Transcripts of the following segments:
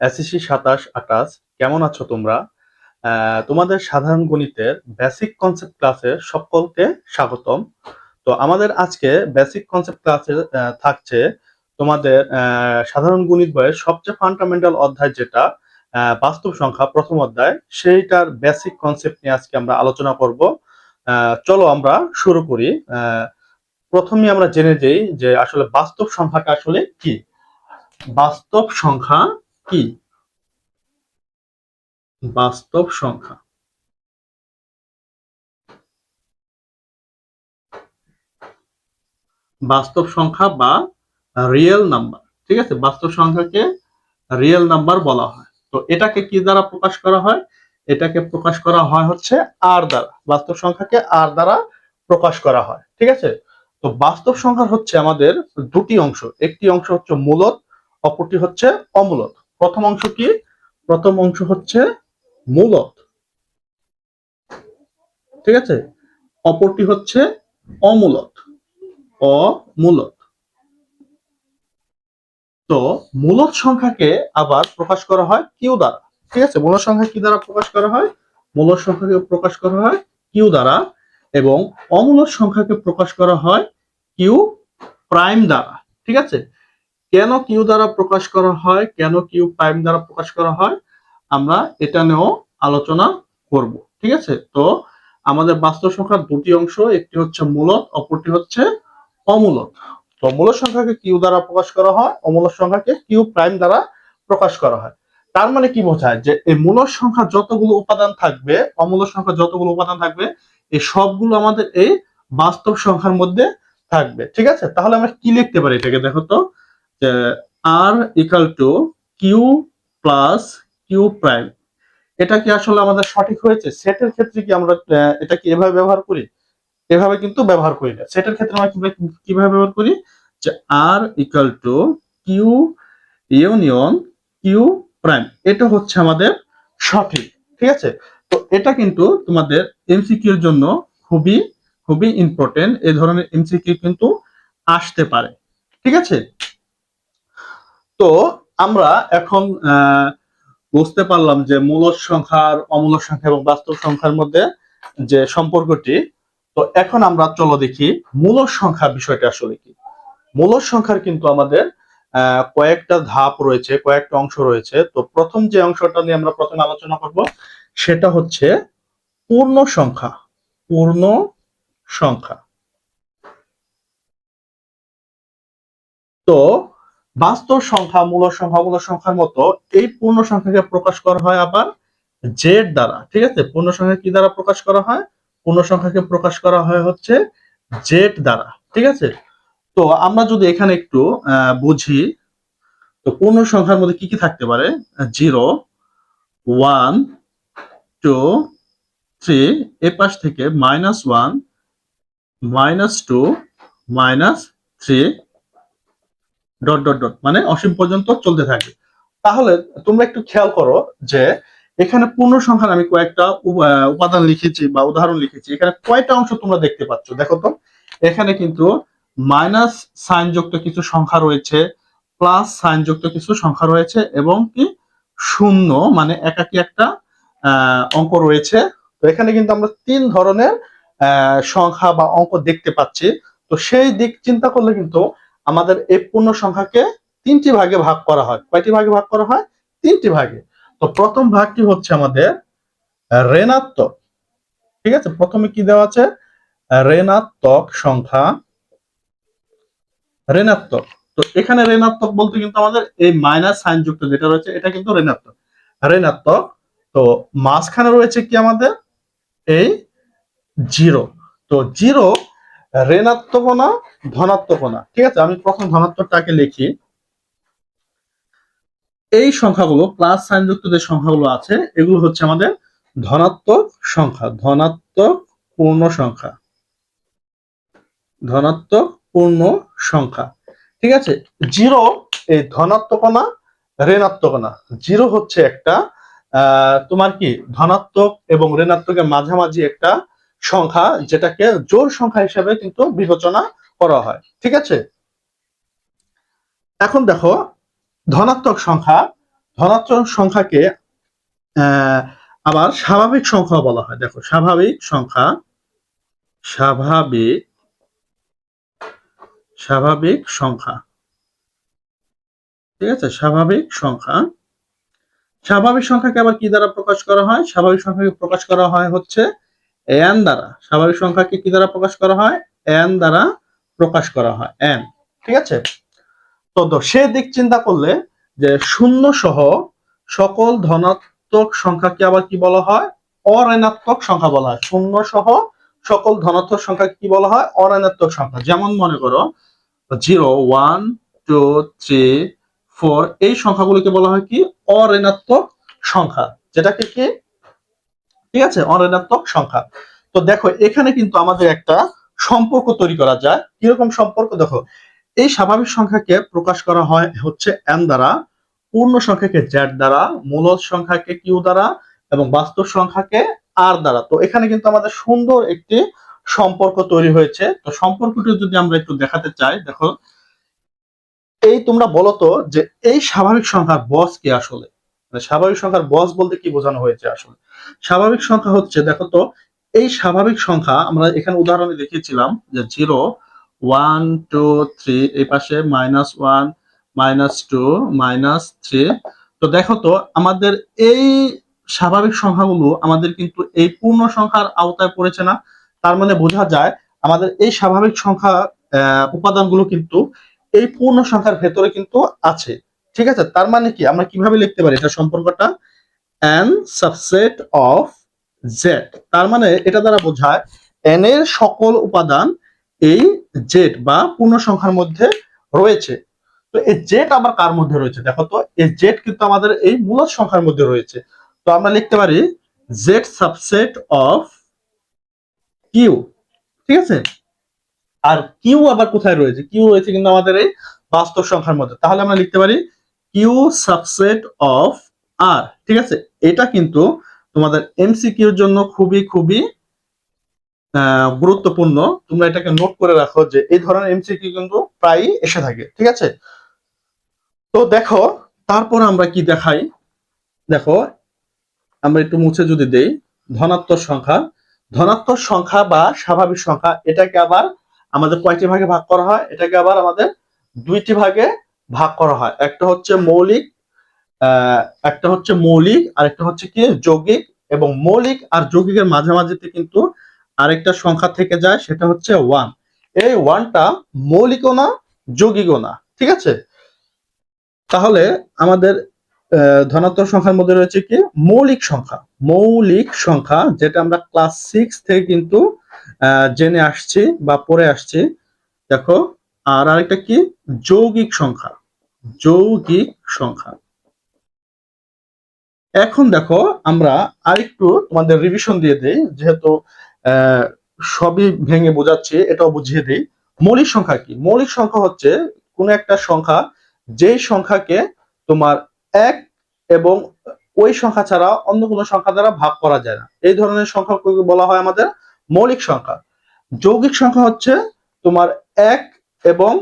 SSC 27-28 কেমন আছো তোমরা? তোমাদের সাধারণ গণিতের বেসিক কনসেপ্ট ক্লাসে সকলকে স্বাগতম। তো আমাদের আজকে বেসিক কনসেপ্ট ক্লাসে থাকছে তোমাদের সাধারণ গণিত বইয়ের সবচেয়ে ফান্ডামেন্টাল অধ্যায়, যেটা বাস্তব সংখ্যা প্রথম অধ্যায়, সেইটার বেসিক কনসেপ্ট নিয়ে আজকে আমরা আলোচনা করব। চলো আমরা শুরু করি। প্রথমে আমরা জেনে যাই যে আসলে বাস্তব সংখ্যাটা আসলে কি। বাস্তব সংখ্যা কি? বাস্তব সংখ্যা বাস্তব সংখ্যা বা রিয়েল নাম্বার, ঠিক আছে। বাস্তব সংখ্যাকে রিয়েল নাম্বার বলা হয়। তো এটাকে কি দ্বারা প্রকাশ করা হয়? এটাকে প্রকাশ করা হয় হচ্ছে আর দ্বারা। বাস্তব সংখ্যাকে আর দ্বারা প্রকাশ করা হয়, ঠিক আছে। তো বাস্তব সংখ্যার হচ্ছে আমাদের দুটি অংশ, একটি অংশ হচ্ছে মূলদ, অপরটি হচ্ছে অমূলদ। প্রথম অংশ কি? প্রথম অংশ হচ্ছে মূলদ, ঠিক আছে। অপরটি হচ্ছে অমূলদ। অমূলদ। তো মূলদ সংখ্যাকে আবার প্রকাশ করা হয় কিউ দ্বারা, ঠিক আছে। মূলদ সংখ্যা কি দ্বারা প্রকাশ করা হয়? মূলদ সংখ্যাকে প্রকাশ করা হয় কিউ দ্বারা, এবং অমূলদ সংখ্যাকে প্রকাশ করা হয় কিউ প্রাইম দ্বারা, ঠিক আছে। কেন কিউ দ্বারা প্রকাশ করা হয়, কেন কিউ প্রাইম দ্বারা প্রকাশ করা হয়, আমরা এটা নিয়েও আলোচনা করব, ঠিক আছে। তো আমাদের বাস্তব সংখ্যার দুটি অংশ, একটি হচ্ছে মূলদ, অপরটি হচ্ছে অমূলদ। তো মূলদ সংখ্যাকে কিউ দ্বারা প্রকাশ করা হয়, অমূলদ সংখ্যাকে কিউ প্রাইম দ্বারা প্রকাশ করা হয়। তার মানে কি বোঝায়? যে এই মূলদ সংখ্যা যতগুলো উপাদান থাকবে, অমূলদ সংখ্যা যতগুলো উপাদান থাকবে, এই সবগুলো আমাদের এই বাস্তব সংখ্যার মধ্যে থাকবে, ঠিক আছে। তাহলে আমরা কি লিখতে পারি এটাকে? দেখো তো, যে R equal to Q plus Q prime. এটা কি আসলে আমাদের সঠিক হয়েছে? সেটের ক্ষেত্রে কি আমরা এটা কি এভাবে ব্যবহার করি? এভাবে কিন্তু ব্যবহার করি না। সেটার ক্ষেত্রে আমরা কিভাবে ব্যবহার করি? যে R equal to Q union Q prime, এটা হচ্ছে আমাদের সঠিক, ঠিক আছে। তো এটা কিন্তু তোমাদের এমসিকিউ এর জন্য খুবই খুবই ইম্পর্টেন্ট। এই ধরনের এমসিকিউ কিন্তু আসতে পারে, ঠিক আছে। তো আমরা এখন বুঝতে পারলাম যে মূলদ সংখ্যার, অমূলদ সংখ্যা এবং বাস্তব সংখ্যার মধ্যে যে সম্পর্কটি। তো এখন আমরা চলো দেখি মূলদ সংখ্যা বিষয়টা আসলে কি। মূলদ সংখ্যার কিন্তু আমাদের কয়েকটা ধাপ রয়েছে, কয়েকটা অংশ রয়েছে। তো প্রথম যে অংশটা নিয়ে আমরা প্রথমে আলোচনা করব, সেটা হচ্ছে পূর্ণ সংখ্যা। পূর্ণ সংখ্যা। তো বাস্তব সংখ্যা, মূলদ সংখ্যা, অমূলদ সংখ্যার মতো এই পূর্ণ সংখ্যাকে প্রকাশ করা হয় আবার জেড দ্বারা, ঠিক আছে। পূর্ণ সংখ্যা কি দ্বারা প্রকাশ করা হয়? পূর্ণ সংখ্যাকে প্রকাশ করা হয় হচ্ছে জেড দ্বারা, ঠিক আছে। তো আমরা যদি এখানে একটু বুঝি, তো পূর্ণ সংখ্যার মধ্যে কি কি থাকতে পারে? 0, 1, 2, 3, এ পাশ থেকে -1, -2, -3, ডট ডট ডট, মানে অসীম পর্যন্ত চলতে থাকে। তাহলে তোমরা একটু খেয়াল করো যে এখানে পূর্ণ সংখ্যার আমি কয়েকটা উপাদান লিখেছি বা উদাহরণ লিখেছি। এখানে কয়টা অংশ তোমরা দেখতে পাচ্ছ? দেখো তো, এখানে কিন্তু মাইনাস সাইন যুক্ত কিছু সংখ্যা রয়েছে, প্লাস সাইন যুক্ত কিছু সংখ্যা রয়েছে, এবং কি শূন্য মানে একাকি একটা অঙ্ক রয়েছে। তো এখানে কিন্তু আমরা তিন ধরনের সংখ্যা বা অঙ্ক দেখতে পাচ্ছি। তো সেই দিক চিন্তা করলে কিন্তু আমাদের এই পূর্ণ সংখ্যাকে তিনটি ভাগে ভাগ করা হয়। কয়টি ভাগে ভাগ করা হয়? তিনটি ভাগে। তো প্রথম ভাগটি হচ্ছে আমাদের ঋণাত্মক, ঠিক আছে। প্রথমে কি দেওয়া আছে? ঋণাত্মক সংখ্যা। ঋণাত্মক। তো এখানে ঋণাত্মক বলতে কিন্তু আমাদের এই মাইনাস সাইন যুক্ত যেটা রয়েছে, এটা কিন্তু ঋণাত্মক। ঋণাত্মক। তো মাঝখানে রয়েছে কি আমাদের? এই জিরো। তো জিরো ঋণাত্মক না ধনাত্মক না, ঠিক আছে। আমি প্রথম ধনাত্মকটাকে লিখি। এই সংখ্যাগুলো প্লাস সাইন যুক্ত যে সংখ্যাগুলো আছে, এগুলো হচ্ছে আমাদের ধনাত্মক সংখ্যা। ধনাত্মক পূর্ণ সংখ্যা। ধনাত্মক পূর্ণ সংখ্যা, ঠিক আছে। জিরো এই ধনাত্মক না ঋণাত্মক না। জিরো হচ্ছে একটা তোমার কি ধনাত্মক এবং ঋণাত্মকের মাঝামাঝি একটা সংখ্যা, যেটাকে জোড় সংখ্যা হিসেবে কিন্তু বিবেচনা করা হয়, ঠিক আছে। এখন দেখো, ধনাত্মক সংখ্যা ধনাত্মক সংখ্যাকে আহ, আবার স্বাভাবিক সংখ্যা বলা হয়। দেখো, স্বাভাবিক সংখ্যা, স্বাভাবিক স্বাভাবিক সংখ্যা, ঠিক আছে, স্বাভাবিক সংখ্যা। স্বাভাবিক সংখ্যাকে আবার কি দ্বারা প্রকাশ করা হয়? স্বাভাবিক সংখ্যাকে প্রকাশ করা হয় হচ্ছে এন দ্বারা। স্বাভাবিক সংখ্যাকে কি দ্বারা প্রকাশ করা হয়? এন দ্বারা প্রকাশ করা হয়, এন। ঠিক আছে। তো সে দিক চিন্তা করলে যে শূন্য সহ সকল ধনাত্মক সংখ্যাকে আবার কি বলা হয়? অঋণাত্মক সংখ্যা বলা হয়। শূন্য সহ সকল ধনাত্মক সংখ্যা কি বলা হয়? অঋণাত্মক সংখ্যা। যেমন মনে করো 0, 1, 2, 3, 4 এই সংখ্যাগুলোকে বলা হয় কি? অঋণাত্মক সংখ্যা। যেটাকে কি, ঠিক আছে, অঋণাত্মক সংখ্যা। তো দেখো, এখানে কিন্তু আমাদের একটা সম্পর্ক তৈরি করা যায়। কিরকম সম্পর্ক? দেখো, এই স্বাভাবিক সংখ্যাকে প্রকাশ করা হয় হচ্ছে এন দ্বারা, পূর্ণ সংখ্যাকে জেড দ্বারা, মূলদ সংখ্যাকে কিউ দ্বারা এবং বাস্তব সংখ্যাকে আর দ্বারা। তো এখানে কিন্তু আমাদের সুন্দর একটি সম্পর্ক তৈরি হয়েছে। তো সম্পর্কটি যদি আমরা একটু দেখাতে চাই, দেখো, এই তোমরা বলো তো যে এই স্বাভাবিক সংখ্যার বস কি আসলে? স্বাভাবিক সংখ্যার বস বলতে কি বোঝানো হয়েছে আসলে? স্বাভাবিক সংখ্যা হচ্ছে, দেখো তো, এই স্বাভাবিক সংখ্যা আমরা এখানে উদাহরণে দেখিয়েছিলাম যে 0, 1, 2, 3, এই পাশে -1, -2, -3। তো দেখো তো, আমাদের এই স্বাভাবিক সংখ্যাগুলো আমাদের কিন্তু এই পূর্ণ সংখ্যার আওতায় পড়েছে না। তার মানে বোঝা যায় আমাদের এই স্বাভাবিক সংখ্যা উপাদানগুলো কিন্তু এই পূর্ণ সংখ্যার ভেতরে কিন্তু আছে। ঠিক আছে। তার মানে কি, আমরা কিভাবে লিখতে পারি এটা সম্পর্কটা? n subset of z। তার মানে এটা দ্বারা বোঝায় n এর সকল উপাদান এই z বা পূর্ণ সংখ্যার মধ্যে রয়েছে। তো এই z আবার কার মধ্যে রয়েছে? দেখো তো, এই z কিন্তু আমাদের এই মূলদ সংখ্যার মধ্যে রয়েছে। তো আমরা লিখতে পারি z সাবসেট অফ q। ঠিক আছে। আর কিউ আবার কোথায় রয়েছে? কিউ রয়েছে কিন্তু আমাদের এই বাস্তব সংখ্যার মধ্যে। তাহলে আমরা লিখতে পারি কিউ সাবসেট অফ আর। ঠিক আছে। এটা কিন্তু তোমাদের এমসিকিউর জন্য খুবই খুবই গুরুত্বপূর্ণ। তোমরা এটাকে নোট করে রাখো যে এই ধরনের এমসিকিউ কিন্তু প্রায়ই এসে থাকে। ঠিক আছে। তো দেখো, তারপর আমরা কি দেখাই? দেখো, আমরা একটু মুছে যদি দেই, ধনাত্মক সংখ্যা, ধনাত্মক সংখ্যা বা স্বাভাবিক সংখ্যা, এটাকে আবার আমাদের কয়টি ভাগে ভাগ করা হয়? এটাকে আবার আমাদের দুইটি ভাগে ভাগ করা হয়। একটা হচ্ছে মৌলিক, একটা হচ্ছে মৌলিক আর একটা হচ্ছে কি যৌগিক। এবং মৌলিক আর যৌগিকের মাঝামাঝিতে কিন্তু আরেকটা সংখ্যা থেকে যায়, সেটা হচ্ছে 1। এই 1টা মৌলিকও না, যৌগিকও না। ঠিক আছে। তাহলে আমাদের ধনাত্মক সংখ্যার মধ্যে রয়েছে কি? মৌলিক সংখ্যা। মৌলিক সংখ্যা, যেটা আমরা ক্লাস 6 থেকে কিন্তু জেনে আসছি বা পড়ে আসছি। দেখো, আর আরেকটা কি? যৌগিক সংখ্যা। যৌগিক সংখ্যা। এখন দেখো, আমরা আরেকটু তোমাদের রিভিশন দিয়ে দেই, যেহেতু আহ, সবই ভেঙে বোঝাচ্ছি, এটাও বুঝিয়ে দিই। মৌলিক সংখ্যা কি? মৌলিক সংখ্যা হচ্ছে কোন একটা সংখ্যা যেই সংখ্যাকে তোমার এক এবং ওই সংখ্যা ছাড়া অন্য কোনো সংখ্যা দ্বারা ভাগ করা যায় না, এই ধরনের সংখ্যাকে বলা হয় আমাদের মৌলিক সংখ্যা। যৌগিক সংখ্যা হচ্ছে তোমার এক এবং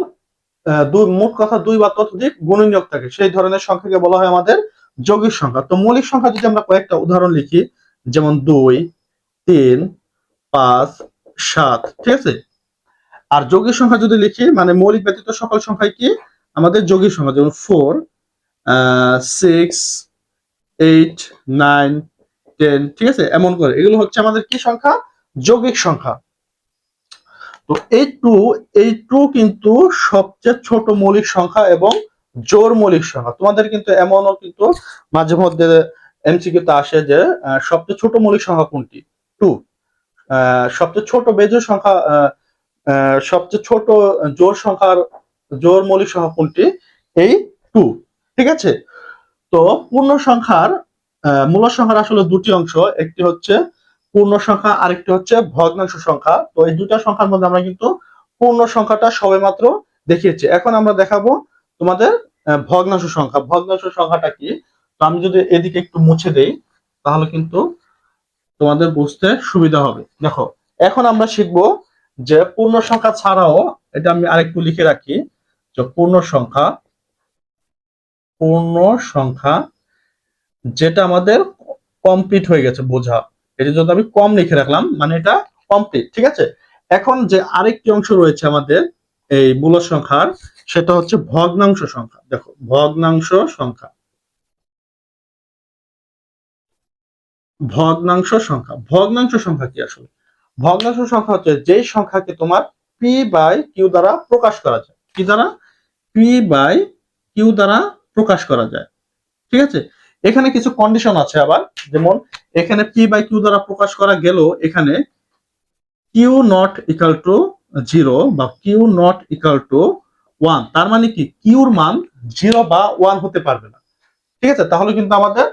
দুই, মোট কথা দুই বা ততোধিক গুণনীয়ক থাকে, সেই ধরনের সংখ্যাকে বলা হয় আমাদের যৌগিক সংখ্যা। তো মৌলিক সংখ্যা যদি আমরা কয়েকটা উদাহরণ লিখি, যেমন 2, 3, 5, 7। ঠিক আছে। আর যৌগিক সংখ্যা যদি লিখি, মানে মৌলিক ব্যতীত সকল সংখ্যাই কি আমাদের যৌগিক সংখ্যা, যেমন 4, 6, 8, 9, 10। ঠিক আছে। এমন করে এগুলো হচ্ছে আমাদের কি সংখ্যা? যৌগিক সংখ্যা। তো এই টু কিন্তু সবচেয়ে ছোট মৌলিক সংখ্যা এবং জোড় মৌলিক সংখ্যা। তোমাদের কিন্তু এমনও কিন্তু মাঝে মধ্যে এমসিকিউতে আসে যে সবচেয়ে ছোট মৌলিক সংখ্যা কোনটি? 2। সবচেয়ে ছোট বেজোড় সংখ্যা, সবচেয়ে ছোট জোড় সংখ্যার জোড় মৌলিক সংখ্যা কোনটি? এই 2। ঠিক আছে। তো পূর্ণ সংখ্যার মূল সংখ্যার আসলে দুটি অংশ, একটি হচ্ছে পূর্ণ সংখ্যা, আরেকটি হচ্ছে ভগ্নাংশ সংখ্যা। তো এই দুটা সংখ্যার মধ্যে আমরা কিন্তু পূর্ণ সংখ্যাটা সবেমাত্র দেখিয়েছি। এখন আমরা দেখাবো তোমাদের ভগ্নাংশ সংখ্যা। ভগ্নাংশ সংখ্যাটা কি? তো আমি যদি এদিকে একটু মুছে দেই, তাহলে কিন্তু তোমাদের বুঝতে সুবিধা হবে। দেখো, এখন আমরা শিখবো যে পূর্ণ সংখ্যা ছাড়াও, এটা আমি আরেকটু লিখে রাখি, যে পূর্ণ সংখ্যা যেটা আমাদের কমপ্লিট হয়ে গেছে বোঝা, এটা যদি আমি কম লিখে রাখলাম মানে এটা কমপ্লিট। ঠিক আছে, এখন যে আরেকটি অংশ রয়েছে আমাদের এই মূলদ সংখ্যার, সেটা হচ্ছে ভগ্নাংশ সংখ্যা। দেখো ভগ্নাংশ সংখ্যা, ভগ্নাংশ সংখ্যা কি আসলে? ভগ্নাংশ সংখ্যা হচ্ছে যেই সংখ্যাকে তোমার পি বাই কিউ দ্বারা প্রকাশ করা যায়। কি দ্বারা? পি বাই কিউ দ্বারা প্রকাশ করা যায়। ঠিক আছে, এখানে কিছু কন্ডিশন আছে আবার, যেমন এখানে পি বাই কিউ দ্বারা প্রকাশ করা গেল, এখানে কিউ নট ইকাল টু 0 বা কিউ নট ইকাল টু 1, তার মানে কি কিউর মান 0 বা 1 হতে পারবে না। ঠিক আছে, তাহলে কিন্তু আমাদের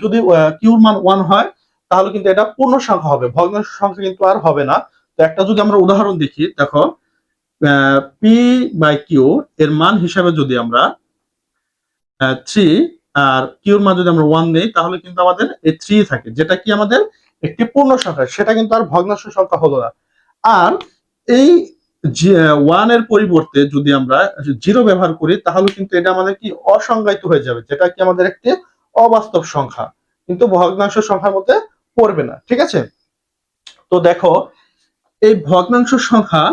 যদি কিউর মান 1 হয় তাহলে কিন্তু এটা পূর্ণ সংখ্যা হবে, ভগ্নাংশ সংখ্যা কিন্তু আর হবে না। তো একটা যদি আমরা উদাহরণ দেখি, দেখো পি বাই কিউ এর মান হিসাবে যদি আমরা 3 আর কিউর মান যদি আমরা 1 নেই, তাহলে কিন্তু আমাদের এই 3 থাকে, যেটা কি আমাদের একটি পূর্ণ সংখ্যা, সেটা কিন্তু আর ভগ্নাংশ সংখ্যা হলো না। আর এই 1 এর পরিবর্তে যদি আমরা 0 ব্যবহার করি, তাহলে কিন্তু এটা আমাদের কি অসংজ্ঞায়িত হয়ে যাবে, যেটা কি আমাদের একটি অবাস্তব সংখ্যা, কিন্তু ভগ্নাংশ সংখ্যার মধ্যে পড়বে না। ঠিক আছে, তো দেখো এই ভগ্নাংশ সংখ্যা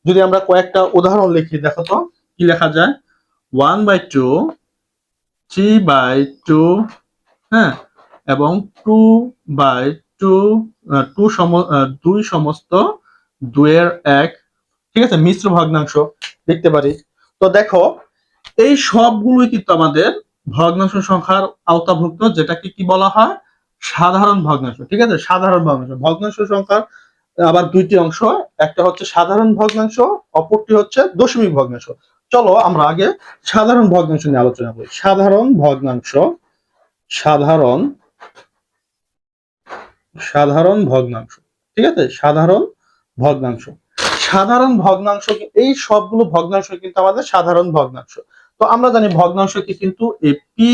যদি আমরা কয়েকটা উদাহরণ লিখি, দেখো তো কি লেখা যায়। 1/2, 3/2, হ্যাঁ, এবং 2/2, 2 সমস্ত 2/1। ঠিক আছে, মিশ্র ভগ্নাংশ লিখতে পারি। তো দেখো এই সবগুলোই কিন্তু আমাদের ভগ্নাংশ সংখ্যার আওতাভুক্ত, যেটাকে কি বলা হয়? সাধারণ ভগ্নাংশ। ঠিক আছে, সাধারণ ভগ্নাংশ। ভগ্নাংশ সংখ্যার আবার দুইটি অংশ, একটা হচ্ছে সাধারণ ভগ্নাংশ, অপরটি হচ্ছে দশমিক ভগ্নাংশ। চলো আমরা আগে সাধারণ ভগ্নাংশ নিয়ে আলোচনা করি। সাধারণ ভগ্নাংশ, সাধারণ সাধারণ ভগ্নাংশ। ঠিক আছে, সাধারণ ভগ্নাংশ, সাধারণ ভগ্নাংশ, এই সবগুলো ভগ্নাংশ কিন্তু আমাদের সাধারণ ভগ্নাংশ। তো আমরা জানি ভগ্নাংশকে কিন্তু এই পি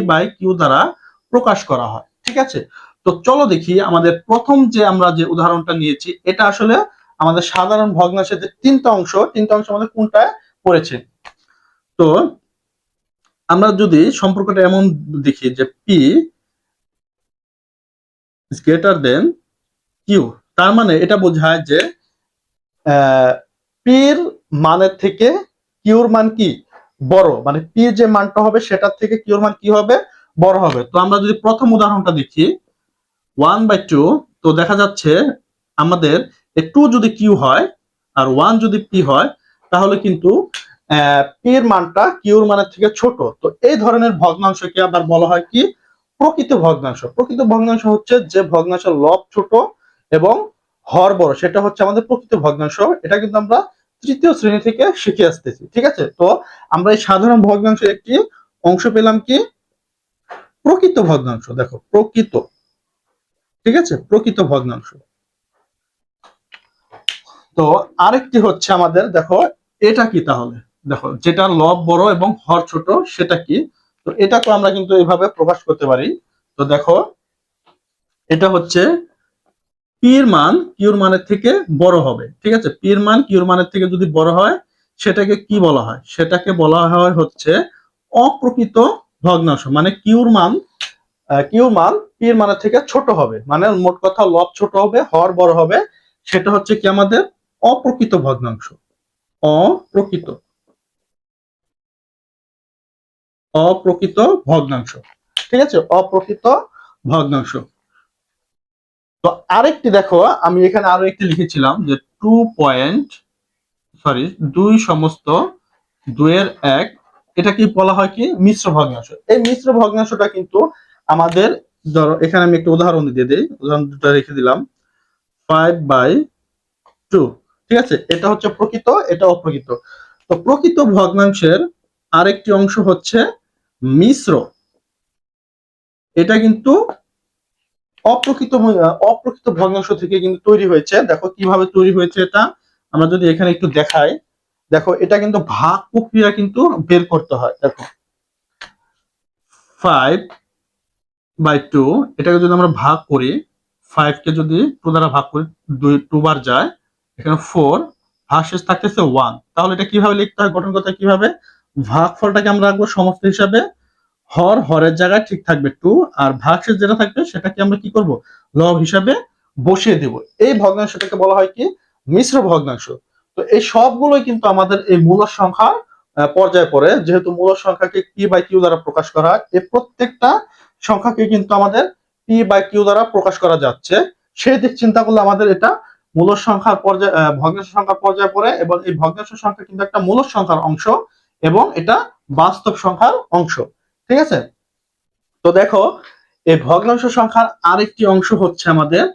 বাই কিউ দ্বারা প্রকাশ করা হয়। ঠিক আছে, তো চলো দেখি আমাদের প্রথম যে আমরা যে উদাহরণটা নিয়েছি, এটা আসলে আমাদের সাধারণ ভগ্নাংশের যে তিনটা অংশ আমাদের কোনটায় পড়েছে। তো আমরা যদি সম্পর্কটা এমন দেখি যে P is greater than Q, তার মানে এটা বোঝায় যে পির মানের থেকে কিউর মান কি বড়, মানে পি যে মানটা হবে সেটার থেকে কিউর মান কি হবে? বড় হবে। তো আমরা যদি প্রথম উদাহরণটা দেখি 1/2, তো দেখা যাচ্ছে আমাদের 2 যদি কিউ হয় আর 1 যদি পি হয়, তাহলে কিন্তু পির মানটা কিউর মানের থেকে ছোট। তো এই ধরনের ভগ্নাংশকে আবার বলা হয় কি? প্রকৃত ভগ্নাংশ। প্রকৃত ভগ্নাংশ হচ্ছে যে ভগ্নাংশের লব ছোট এবং হর বড়, সেটা হচ্ছে আমাদের প্রকৃত ভগ্নাংশ। এটা কিন্তু আমরা তৃতীয় শ্রেণী থেকে শিখে আসতেছি। ঠিক আছে, তো আমরা এই সাধারণ ভগ্নাংশের একটি অংশ পেলাম কি? প্রকৃত ভগ্নাংশ। দেখো প্রকৃত, ঠিক আছে, প্রকৃত ভগ্নাংশ। তো আরেকটি হচ্ছে আমাদের, দেখো এটা কি তাহলে? দেখো যেটা লব বড় এবং হর ছোট সেটা কি? তো এটাকে আমরা কিন্তু এইভাবে প্রকাশ করতে পারি। তো দেখো এটা হচ্ছে পির মান কিউর মানের থেকে বড় হবে। ঠিক আছে, পির মান কিউর মানের থেকে যদি বড় হয়, সেটাকে কি বলা হয়? সেটাকে বলা হয় হচ্ছে অপ্রকৃত ভগ্নাংশ। মানে কিউর মান পির মানের থেকে ছোট হবে, মানে মোট কথা লব ছোট হবে, হর বড় হবে, সেটা হচ্ছে কি আমাদের অপ্রকৃত ভগ্নাংশ। অপ্রকৃত অপ্রকৃত ভগ্নাংশ। ঠিক আছে, অপ্রকৃত ভগ্নাংশ। তো আরেকটি দেখো, আমি এখানে আরো একটি লিখেছিলাম যে 2 সমস্ত 2/1, এটা কি বলা হয় কি? মিশ্র ভগ্নাংশ। এই মিশ্র ভগ্নাংশটা কিন্তু আমাদের, ধরো এখানে আমি একটা উদাহরণ দিয়ে দিই, উদাহরণ দুটো রেখে দিলাম। 5/2, ঠিক আছে, এটা হচ্ছে প্রকৃত, এটা অপ্রকৃত। তো প্রকৃত ভগ্নাংশের আরেকটি অংশ হচ্ছে মিশ্র। এটা কিন্তু অপ্রকৃত ভগ্নাংশ থেকে কিন্তু তৈরি হয়েছে। দেখো কিভাবে তৈরি হয়েছে এটা আমরা যদি এখানে একটু দেখাই। দেখো এটা কিন্তু ভাগ প্রক্রিয়া কিন্তু বের করতে হয়। দেখো 5/2, এটাকে যদি আমরা ভাগ করি, 5 কে যদি 2 দ্বারা ভাগ করি, 2 বার যায়, এখানে 4, ভাগশেষ থাকতেছে 1। তাহলে এটা কিভাবে লিখতে হয়? গঠন করতে হয় কিভাবে? ভাগফলটাকে আমরা রাখবো সমস্ত হিসাবে, হরের জায়গায় ঠিক থাকবে 2, আর ভাগশেষ যেটা থাকবে সেটাকে আমরা কি করব, লব হিসাবে বসিয়ে দেব। এই ভগ্নাংশটাকে বলা হয় কি, মিশ্র ভগ্নাংশ। তো এই সবগুলোই কিন্তু আমাদের এই মূলদ সংখ্যার পর্যায়ে পড়ে। যেহেতু মূলদ সংখ্যাকে পি বাই কিউ দ্বারা প্রকাশ করা হয়, এই প্রত্যেকটা সংখ্যাকে কিন্তু আমাদের পি বাই কিউ দ্বারা প্রকাশ করা যাচ্ছে। সেই দিক চিন্তা করলে আমাদের এটা মূলদ সংখ্যার পর্যায়ে, ভগ্নাংশ সংখ্যার পর্যায়ে পড়ে, এবং এই ভগ্নাংশ সংখ্যা কিন্তু একটা মূলদ সংখ্যার অংশ, এবং এটা বাস্তব সংখ্যার অংশ। ঠিক আছে, তো দেখো এই ভগ্নাংশ সংখ্যার আরেকটি অংশ হচ্ছে আমাদের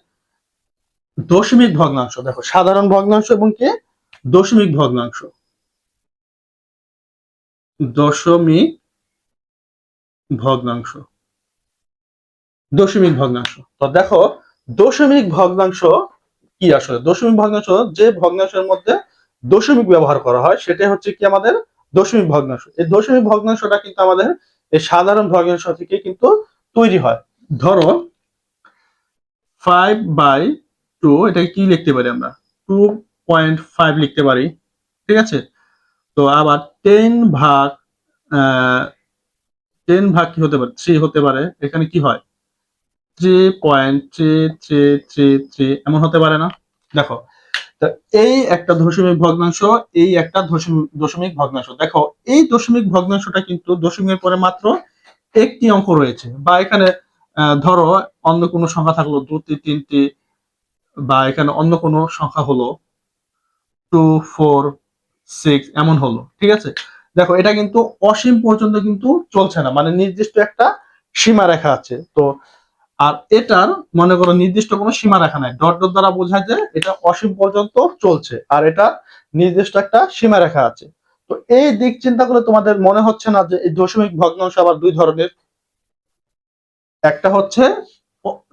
দশমিক ভগ্নাংশ। দেখো সাধারণ ভগ্নাংশ এবং কি দশমিক ভগ্নাংশ। দশমিক ভগ্নাংশ, দশমিক ভগ্নাংশ। তো দেখো দশমিক ভগ্নাংশ কি, আসলে দশমিক ভগ্নাংশ যে ভগ্নাংশের মধ্যে দশমিক ব্যবহার করা হয় সেটাই হচ্ছে কি আমাদের দশমিক ভগ্নাংশ। এই দশমিক ভগ্নাংশটা কিন্তু আমাদের এই সাধারণ ভগ্নাংশ থেকে কিন্তু তৈরি হয়। ধরো 5/2, এটাকে কি লিখতে পারি আমরা, 2.5 লিখতে পারি। ঠিক আছে, তো আবার 10 ভাগ কি হতে পারে, 3 হতে পারে। এখানে কি হয়, 3.3333 এমন হতে পারে না? দেখো, তো এই একটা দশমিক ভগ্নাংশ, এই একটা দশমিক ভগ্নাংশ। দেখো এই দশমিক ভগ্নাংশটা কিন্তু দশমিকের পরে মাত্র একটি অঙ্ক রয়েছে, বা এখানে ধরো অন্য কোনো সংখ্যা থাকলো 2টি 3টি, বা এখানে অন্য কোনো সংখ্যা হলো 2 4 6 এমন হলো। ঠিক আছে, দেখো এটা কিন্তু অসীম পর্যন্ত কিন্তু চলছে না, মানে নির্দিষ্ট একটা সীমা রেখা আছে। তো আর এটার মনে করো নির্দিষ্ট কোনো সীমা রেখা নাই, ডট ডট দ্বারা বোঝায় যে এটা অসীম পর্যন্ত চলছে, আর এটা নির্দিষ্ট একটা সীমা রেখা আছে। তো এই দিক চিন্তা করে তোমাদের মনে হচ্ছে না যে এই দশমিক ভগ্নাংশ আবার দুই ধরনের, একটা হচ্ছে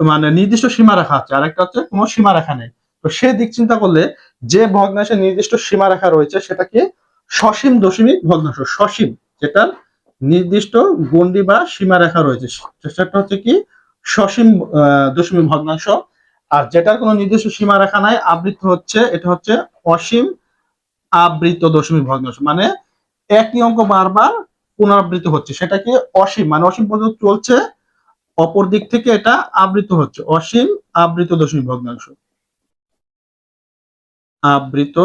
মানে নির্দিষ্ট সীমা রেখা আছে, আর একটা হচ্ছে কোনো সীমা রেখা নেই। তো সেই দিক চিন্তা করলে যে ভগ্নাংশের নির্দিষ্ট সীমা রেখা রয়েছে সেটাকে সসীম দশমিক ভগ্নাংশ। সসীম, যেটার নির্দিষ্ট গণ্ডি বা সীমা রেখা রয়েছে সেটা হচ্ছে কি সসীম দশমিক ভগ্নাংশ। আর যেটার কোনো নির্দিষ্ট সীমা রেখা নাই, আবৃত হচ্ছে, এটা হচ্ছে অসীম আবৃত দশমিক ভগ্নাংশ। মানে একই অঙ্ক বারবার পুনরাবৃত্তি হচ্ছে, সেটাকে অসীম মানে অসীম পর্যন্ত চলছে, অপর দিক থেকে এটা আবৃত হচ্ছে, অসীম আবৃত দশমিক ভগ্নাংশ। আবৃত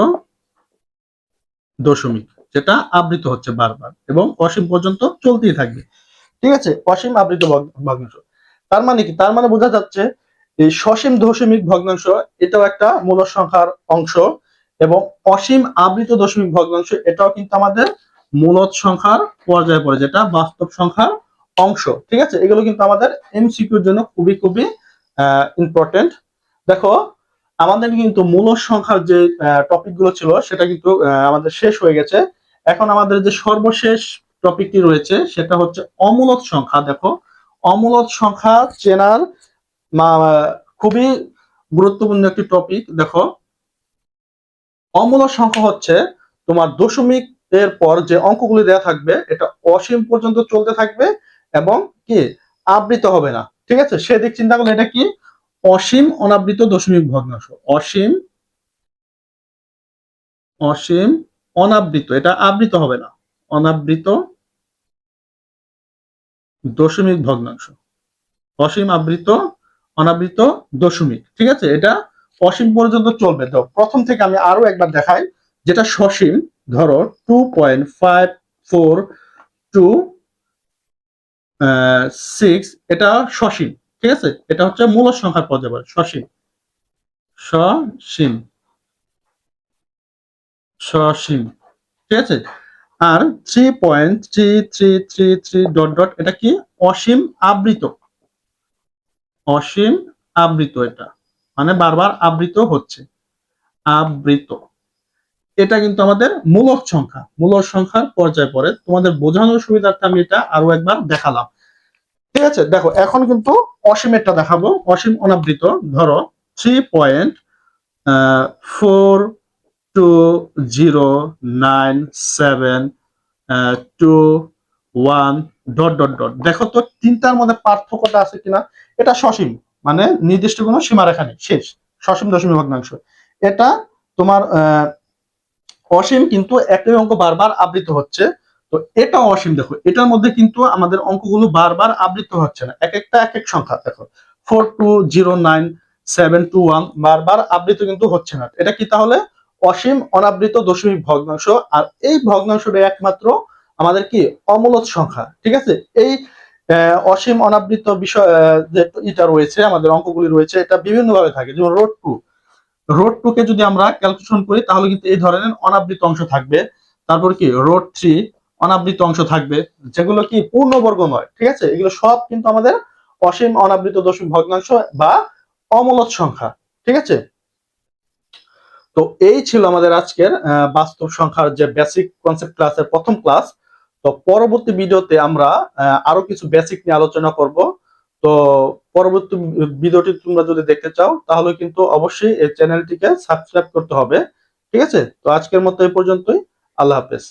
দশমিক, যেটা আবৃত হচ্ছে বারবার এবং অসীম পর্যন্ত চলতেই থাকবে। ঠিক আছে, অসীম আবৃত ভগ্নাংশ। তার মানে কি, তার মানে বোঝা যাচ্ছে এই সসীম দশমিক ভগ্নাংশ এটাও একটা মূলদ সংখ্যার অংশ, এবং অসীম আবৃত দশমিক ভগ্নাংশ এটাও কিন্তু আমাদের মূলদ সংখ্যার পর্যায়ে পড়ে, যেটা বাস্তব সংখ্যার অংশ। ঠিক আছে, এগুলো কিন্তু আমাদের এমসিকিউর জন্য খুবই খুবই ইম্পর্টেন্ট। দেখো আমাদের কিন্তু মূলদ সংখ্যার যে টপিক গুলো ছিল সেটা কিন্তু আমাদের শেষ হয়ে গেছে। এখন আমাদের যে সর্বশেষ টপিকটি রয়েছে সেটা হচ্ছে অমূলদ সংখ্যা। দেখো অমূলদ সংখ্যা চেনার খুবই গুরুত্বপূর্ণ একটি টপিক। দেখো অমূলদ সংখ্যা হচ্ছে তোমার দশমিক এর পর যে অঙ্কগুলি দেওয়া থাকবে এটা অসীম পর্যন্ত চলতে থাকবে এবং কি আবৃত হবে না। ঠিক আছে, সেদিক চিন্তা করলে এটা কি অসীম অনাবৃত দশমিক ভগ্নাংশ। অসীম, অসীম অনাবৃত, এটা আবৃত হবে না, অনাবৃত দশমিক ভগ্নাংশ। অসীম আবৃত অনাবৃত দশমিক। ঠিক আছে, এটা অসীম পর্যন্ত চলবে। তো প্রথম থেকে আমি আরো একবার দেখাই যেটা সসীম। ধরো 2.542 এটা সসীম। ঠিক আছে, এটা হচ্ছে মূলদ সংখ্যার পর্যায়ে সসীম, সসীম, সসীম। ঠিক আছে, আর 3.3333 ডট ডট এটা কি অসীম আবৃত, অসীম আবৃত, এটা মানে বারবার আবৃত হচ্ছে, আবৃত। এটা কিন্তু আমাদের মূলদ সংখ্যা, মূলদ সংখ্যার পর্যায়ে পড়ে। তোমাদের বোঝানোর সুবিধার্থে আমি এটা আরো একবার দেখালাম। ঠিক আছে, দেখো এখন কিন্তু অসীমেরটা দেখাবো, অসীম অনাবৃত। ধরো 3.4209721 ডট ডট ডট। দেখো তো তিনটার মধ্যে পার্থক্যটা আছে কিনা। এটা সসীম মানে নির্দিষ্ট কোনো সীমারেখা নেই, শেষ, সসীম দশমিক ভগ্নাংশ। এটা তোমার অসীম কিন্তু একই অঙ্ক বারবার আবৃত হচ্ছে। তো এটা অসীম। দেখো এটার মধ্যে কিন্তু আমাদের অঙ্কগুলো বারবার আবৃত হচ্ছে না, এক একটা এক এক সংখ্যা। দেখো 4209 721 বারবার আবৃত কিন্তু হচ্ছে না। এটা কি তাহলে অসীম অনাবৃত দশমিক ভগ্নাংশ। আর এই ভগ্নাংশটা একমাত্র আমাদের কি অমূলদ সংখ্যা। ঠিক আছে, এই অসীম অনাবৃত বিষয় যে এটা রয়েছে, আমাদের অঙ্কগুলি রয়েছে, এটা বিভিন্ন ভাবে থাকে। যেমন রোড টু কে যদি আমরা ক্যালকুলেশন করি তাহলে কিন্তু এই ধরনের অনাবৃত অংশ থাকবে। তারপর কি রোড 3 অনাবৃত অংশ থাকবে, যেগুলো কি পূর্ণবর্গ নয়। ঠিক আছে, এগুলো সব কিন্তু আমাদের অসীম অনাবৃত দশমিক ভগ্নাংশ বা অমূলদ সংখ্যা। ঠিক আছে, তো এই ছিল আমাদের আজকের বাস্তব সংখ্যার যে বেসিক কনসেপ্ট ক্লাসের প্রথম ক্লাস। তো পরবর্তী ভিডিওতে আমরা আরো কিছু বেসিক নিয়ে আলোচনা করব। তো পরবর্তী ভিডিওটি তোমরা যদি দেখতে চাও তাহলে কিন্তু অবশ্যই এই চ্যানেলটিকে সাবস্ক্রাইব করতে হবে। ঠিক আছে, তো আজকের মতো এই পর্যন্তই। আল্লাহ হাফেজ।